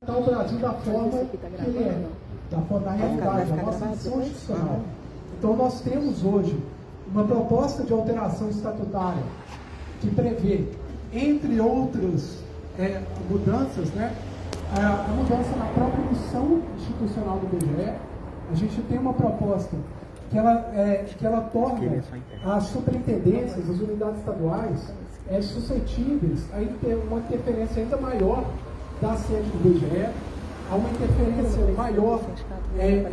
o Brasil da forma que ele é, da realidade, da nossa missão institucional. Então nós temos hoje uma proposta de alteração estatutária que prevê, entre outras mudanças, né, a mudança na própria missão institucional do IBGE. A gente tem uma proposta que ela torna as superintendências, as unidades estaduais, suscetíveis a ter uma interferência ainda maior da sede do IBGE, há uma interferência maior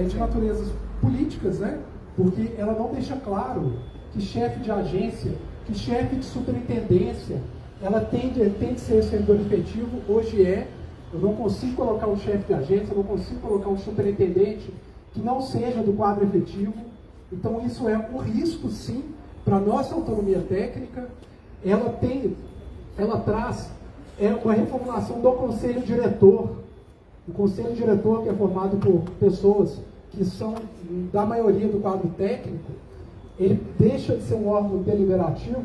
de naturezas políticas, né? Porque ela não deixa claro que chefe de agência, que chefe de superintendência, ela tem de ser servidor efetivo, hoje eu não consigo colocar um chefe de agência, eu não consigo colocar um superintendente que não seja do quadro efetivo. Então isso é um risco, sim, para a nossa autonomia técnica. Ela traz uma reformulação do Conselho Diretor. O Conselho Diretor, que é formado por pessoas que são da maioria do quadro técnico, ele deixa de ser um órgão deliberativo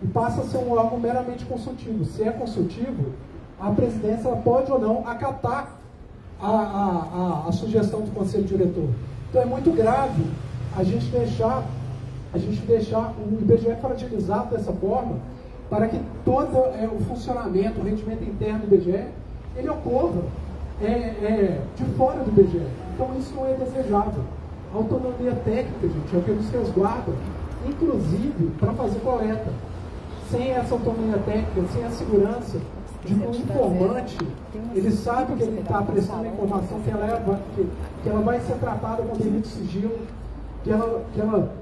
e passa a ser um órgão meramente consultivo. Se é consultivo, a presidência ela pode ou não acatar a sugestão do Conselho Diretor. Então é muito grave a gente deixar o IBGE fragilizado dessa forma, para que todo o funcionamento, o rendimento interno do IBGE, ele ocorra de fora do IBGE. Então isso não é desejável. A autonomia técnica, gente, é o que nos resguarda, inclusive para fazer coleta. Sem essa autonomia técnica, sem a segurança de que o informante, ele sabe que ele está prestando a informação que ela vai ser tratada com devido sigilo, que ela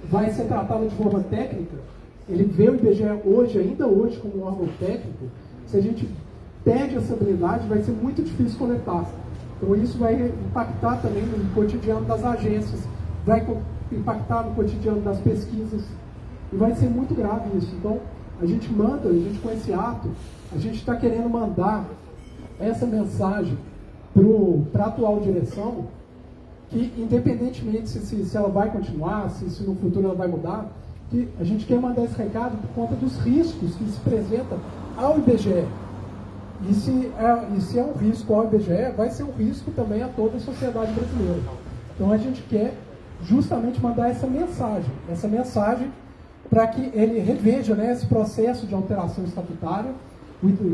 vai ser tratada de forma técnica. Ele vê o IBGE hoje, ainda hoje, como um órgão técnico. Se a gente perde essa habilidade, vai ser muito difícil coletar. Então isso vai impactar também no cotidiano das agências, vai impactar no cotidiano das pesquisas, e vai ser muito grave isso. Então a gente com esse ato, a gente está querendo mandar essa mensagem para a atual direção, que independentemente se ela vai continuar, se no futuro ela vai mudar, que a gente quer mandar esse recado por conta dos riscos que se apresentam ao IBGE. E se é um risco ao IBGE, vai ser um risco também a toda a sociedade brasileira. Então a gente quer justamente mandar essa mensagem para que ele reveja, né, esse processo de alteração estatutária,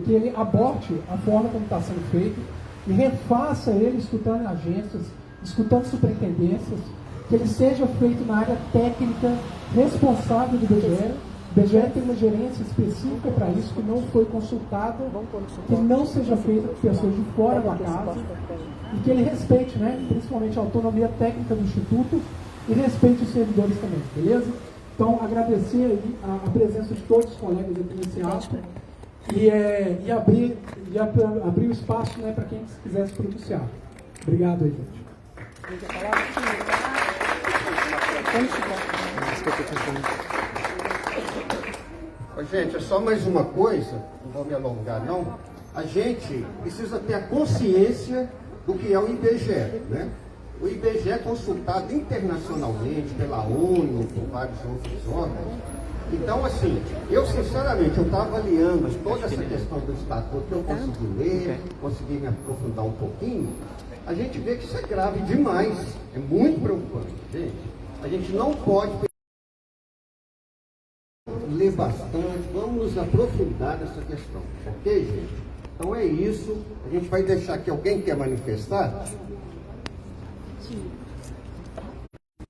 que ele aborte a forma como está sendo feito e refaça ele escutando agências, escutando superintendências, que ele seja feito na área técnica responsável do IBGE. O IBGE tem uma gerência específica para isso, que não foi consultada, que não seja feita por pessoas de fora da casa, e que ele respeite, né, principalmente a autonomia técnica do Instituto, e respeite os servidores também, beleza? Então, agradecer aí a presença de todos os colegas aqui nesse ato, e abrir o espaço, né, para quem quiser se pronunciar. Obrigado aí, gente. Gente, é só mais uma coisa, não vou me alongar não. A gente precisa ter a consciência do que é o IBGE, né? O IBGE é consultado internacionalmente pela ONU, por vários outros órgãos. Então, assim, eu sinceramente, eu estava avaliando toda essa questão do estatuto, que eu consegui ler, consegui me aprofundar um pouquinho. A gente vê que isso é grave demais, é muito preocupante, gente. A gente não pode ler bastante, vamos nos aprofundar nessa questão, ok, gente? Então é isso, a gente vai deixar aqui, alguém quer manifestar?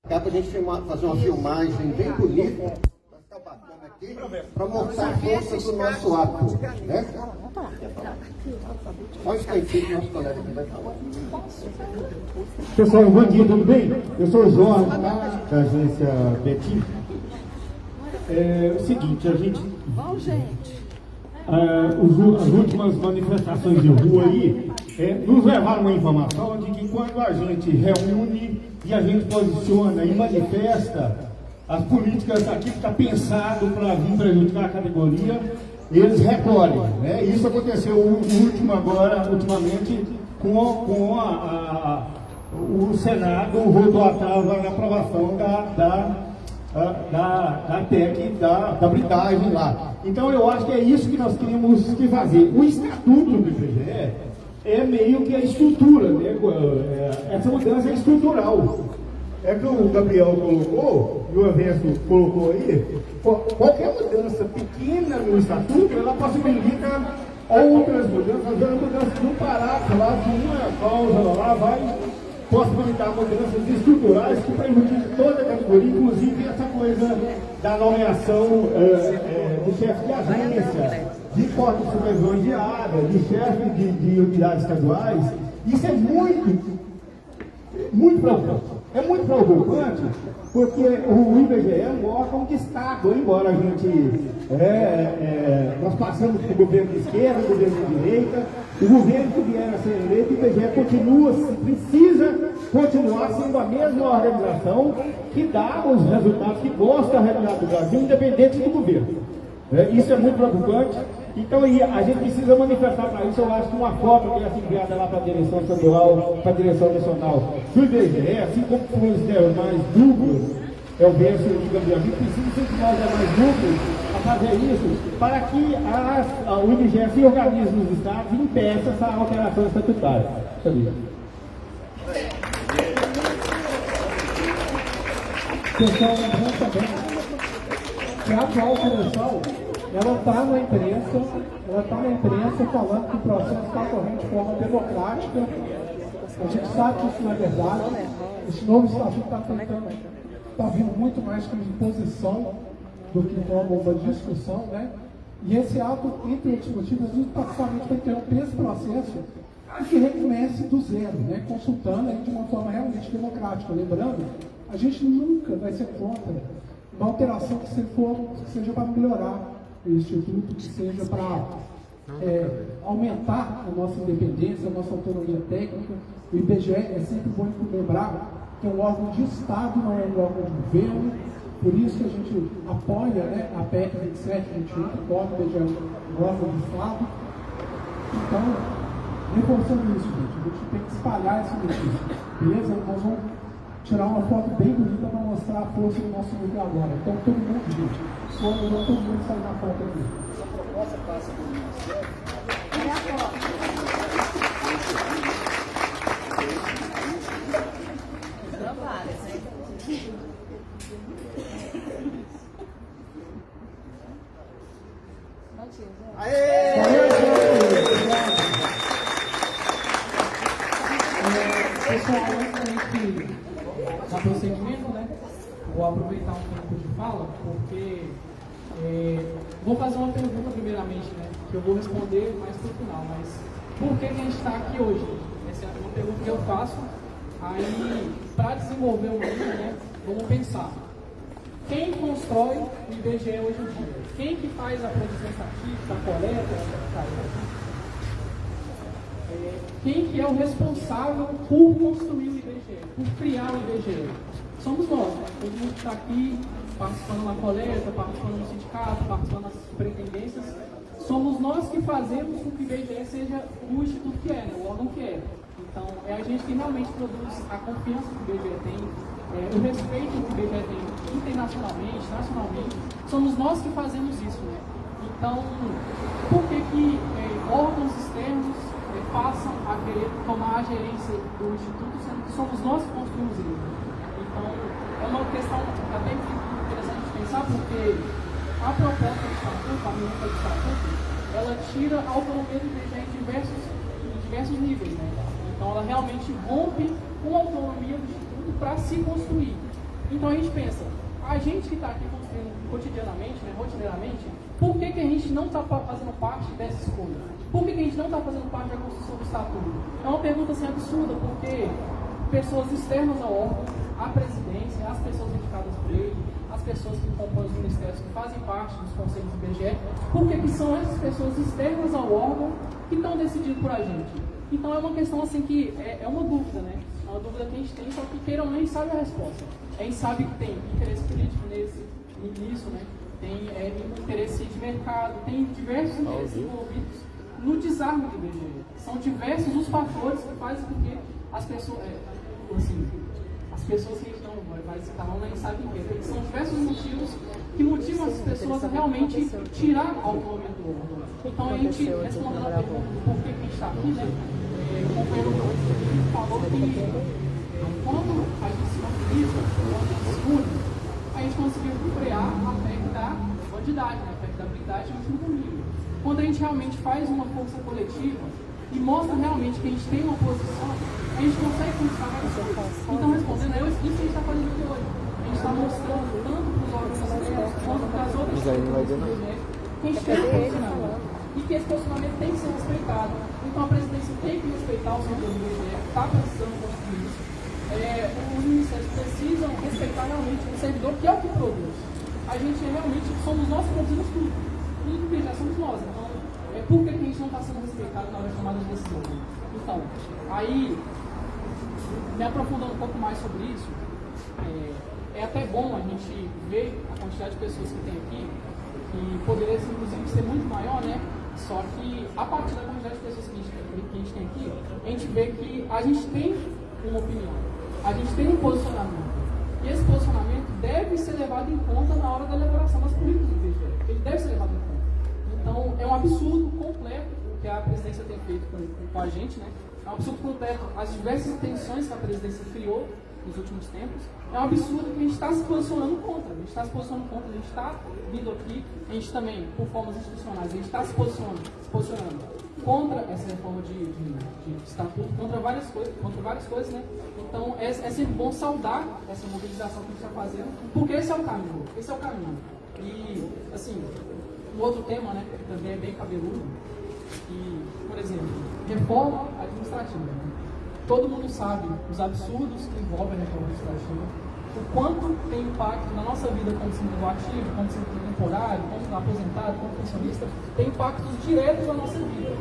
Dá pra gente fazer uma filmagem bem bonita, vai ficar bacana aqui, para mostrar a força do nosso ato, né? Só um instantinho que nosso colega aqui vai falar. Pessoal, bom dia, tudo bem? Eu sou o Jorge, da agência Betim. É o seguinte, a gente... as últimas manifestações de rua aí nos levaram a informação de que quando a gente reúne e a gente posiciona e manifesta as políticas aqui que está pensado para vir prejudicar a categoria, eles recolhem, né? Isso aconteceu ultimamente com o Senado votou atrás na aprovação da TEC, da britagem lá. Então eu acho que é isso que nós temos que fazer. O estatuto do IBGE é meio que a estrutura, né? Essa mudança é estrutural. É que o Gabriel colocou, e o Everson colocou aí, qualquer mudança pequena no estatuto, ela possibilita outras mudanças, fazendo mudanças de um parágrafo lá, de uma cláusula lá, vai possibilitar mudanças estruturais que prejudicam toda a categoria, inclusive essa coisa da nomeação de chefe de agência, de corte de supervisões de área, de chefe de unidades estaduais. Isso é muito preocupante. É muito preocupante porque o IBGE é um órgão de Estado, embora a gente nós passamos por governo de esquerda, governo de direita, o governo que vier a ser eleito, o IBGE precisa continuar sendo a mesma organização que dá os resultados que gosta da realidade do Brasil, independente do governo. Isso é muito preocupante. Então a gente precisa manifestar para isso. Eu acho que uma cópia que é enviada lá para a direção estadual, para a direção nacional do IBGE, assim como os mais núcleos, eu vejo que a gente precisa incentivar os demais núcleos a fazer isso, para que o IBGE se organize nos estados e impeça essa alteração estatutária. Pessoal, lembrando também que a atual direção, ela está na imprensa falando que o processo está correndo de forma democrática. A gente sabe que isso não é verdade. Esse novo estatuto está vindo muito mais como imposição do que como uma discussão, né? E esse ato entre outros motivos, praticamente vai interromper esse processo e que recomece do zero, né? Consultando aí de uma forma realmente democrática. Lembrando, a gente nunca vai ser contra uma alteração que seja para melhorar o Instituto, que seja para aumentar a nossa independência, a nossa autonomia técnica. O IBGE é sempre bom lembrar que é um órgão de Estado, não é um órgão de governo. Por isso que a gente apoia, né, a PEC 2721, que torna o IBGE um órgão de Estado. Então, reforçando isso, gente, a gente tem que espalhar esse notícia. Beleza? Nós vamos tirar uma foto bem bonita para mostrar a força do nosso núcleo agora. Então, todo mundo, gente, todo mundo sai na foto aqui. Essa proposta passa pelo Ministério. É a foto. Não várias, hein? Pessoal, antes da prosseguimento, né? Vou aproveitar um tempo de fala, porque vou fazer uma pergunta primeiramente, né? Que eu vou responder mais pro final, mas por que a gente está aqui hoje? Essa é uma pergunta que eu faço. Aí, para desenvolver o livro, né? Vamos pensar. Quem constrói o IBGE hoje em dia? Quem que faz a produção estatística, a coleta, quem que é o responsável por construir o IBGE, por criar o IBGE? Somos nós, né? Todo mundo que está aqui participando na coleta, participando no sindicato, participando das superintendências. Somos nós que fazemos com que o IBGE seja o instituto que é, né? O órgão que é. Então, é a gente que realmente produz a confiança que o IBGE tem, o respeito que o IBGE tem internacionalmente, nacionalmente. Somos nós que fazemos isso, né? Então, por que órgãos externos passam a querer tomar a gerência do Instituto, sendo que somos nós que construímos ele? Então, é uma questão até interessante de pensar, porque a proposta de estatuto, a minuta de estatuto, ela tira a autonomia do IBGE em diversos níveis, né? Então, ela realmente rompe com a autonomia do Instituto para se construir. Então, a gente pensa, a gente que está aqui construindo cotidianamente, né, rotineiramente, por que a gente não está fazendo parte dessa escolha? Por que a gente não está fazendo parte da construção do estatuto? É uma pergunta assim absurda, porque pessoas externas ao órgão, a presidência, as pessoas indicadas por ele, as pessoas que compõem os ministérios, que fazem parte dos conselhos do IBGE, por que são essas pessoas externas ao órgão que estão decidindo por a gente? Então é uma questão assim que é uma dúvida, né? É uma dúvida que a gente tem, só que queira ou não, a gente sabe a resposta. A gente sabe que tem interesse político nisso, né? Tem interesse de mercado, tem diversos interesses envolvidos no desarme do IBGE. São diversos os fatores que fazem com que as pessoas, as pessoas que estão, vai citar não, nem sabem o que. São diversos motivos que motivam as pessoas a realmente tirar a autonomia do órgão. Então a gente, respondendo a pergunta do porquê que a gente está aqui, né? quando a gente se mobiliza, quando a gente se une, a gente conseguiu frear a PEC da bandidagem, a PEC da blindagem no último domingo. Quando a gente realmente faz uma força coletiva e mostra realmente que a gente tem uma posição, a gente consegue conquistar várias coisas. Então, respondendo, é isso que a gente está fazendo aqui hoje. A gente está mostrando tanto para os órgãos externos quanto para as outras pessoas que a gente tem um posicionamento e que esse posicionamento tem que ser respeitado. Então, a presidência tem que respeitar o setor do IBGE, está precisando construir isso. Os ministérios precisam respeitar realmente o servidor, que é o que produz. A gente realmente somos nós que produzimos tudo. Tudo que já somos nós. Então, por que a gente não está sendo respeitado na hora de tomada de decisão? Então, aí, me aprofundando um pouco mais sobre isso, é até bom a gente ver a quantidade de pessoas que tem aqui, que poderia, inclusive, ser muito maior, né? Só que, a partir da quantidade de pessoas que a gente tem aqui, a gente vê que a gente tem uma opinião, a gente tem um posicionamento. E esse posicionamento deve ser levado em conta na hora da elaboração das políticas do IBGE. Ele deve ser levado em conta. Então, é um absurdo completo o que a presidência tem feito com a gente, né? É um absurdo completo as diversas intenções que a presidência criou nos últimos tempos. É um absurdo que a gente está se posicionando contra. A gente está se posicionando contra, a gente está vindo aqui, a gente também, por formas institucionais, a gente está se posicionando contra essa reforma de estatuto, contra várias coisas, né? Então, é sempre bom saudar essa mobilização que a gente está fazendo, porque esse é o caminho, E, assim, um outro tema, né, que também é bem cabeludo, e, por exemplo, reforma administrativa. Né? Todo mundo sabe os absurdos que envolvem a reforma administrativa, o quanto tem impacto na nossa vida como servidor ativo, como servidor temporário, como aposentado, como pensionista, tem impactos diretos na nossa vida.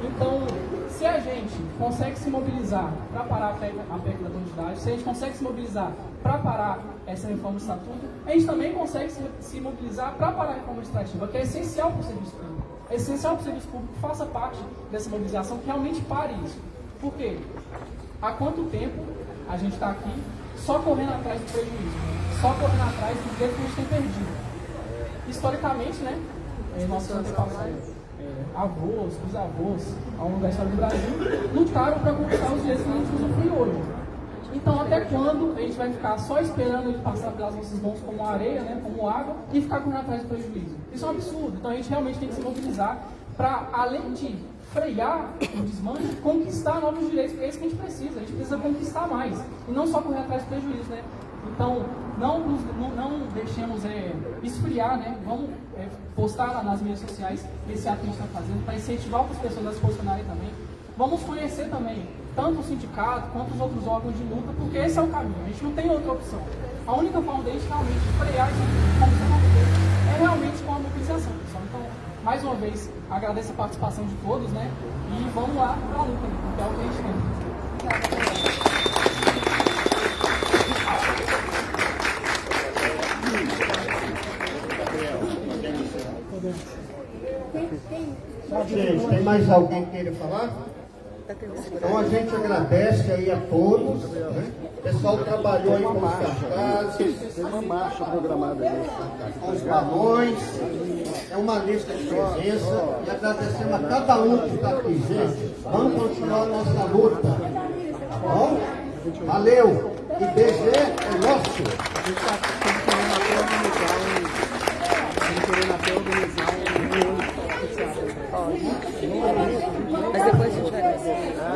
Então, se a gente consegue se mobilizar para parar a PEC da bandidagem, se a gente consegue se mobilizar para parar essa reforma do estatuto, a gente também consegue se mobilizar para parar a reforma administrativa, que é essencial para o serviço público. É essencial para o serviço público que faça parte dessa mobilização, que realmente pare isso. Por quê? Há quanto tempo a gente está aqui só correndo atrás do prejuízo, só correndo atrás do dinheiro que a gente tem perdido? Historicamente, né, nossos antepassados, avós, bisavós, ao longo da história do Brasil, lutaram para conquistar os direitos que a gente usufrui hoje. Então, até quando a gente vai ficar só esperando ele passar pelas nossas mãos como areia, né, como água, e ficar correndo atrás do prejuízo? Isso é um absurdo. Então, a gente realmente tem que se mobilizar para, além de frear o desmame, conquistar novos direitos, que é isso que a gente precisa. A gente precisa conquistar mais, e não só correr atrás do prejuízo, né? Então, não deixemos esfriar, né? Vamos postar lá nas mídias sociais esse ato que a gente está fazendo, para incentivar outras pessoas a se posicionarem também. Vamos conhecer também tanto o sindicato quanto os outros órgãos de luta, porque esse é o caminho, a gente não tem outra opção. A única forma de a gente realmente frear isso, como você não fez, é realmente com a mobilização, pessoal. Então, mais uma vez, agradeço a participação de todos, né? E vamos lá para a luta, que é o que a gente tem. Gente, tem mais alguém que queira falar? Então a gente agradece aí a todos, né? O pessoal trabalhou aí com os cartazes, Tem uma marcha programada aí. com os balões, é uma lista de presença, e agradecemos a cada um que está aqui, gente. Vamos continuar a nossa luta, tá bom? Valeu! IBGE é nosso! A gente está querendo até organizar um reunião. Mas depois a gente vai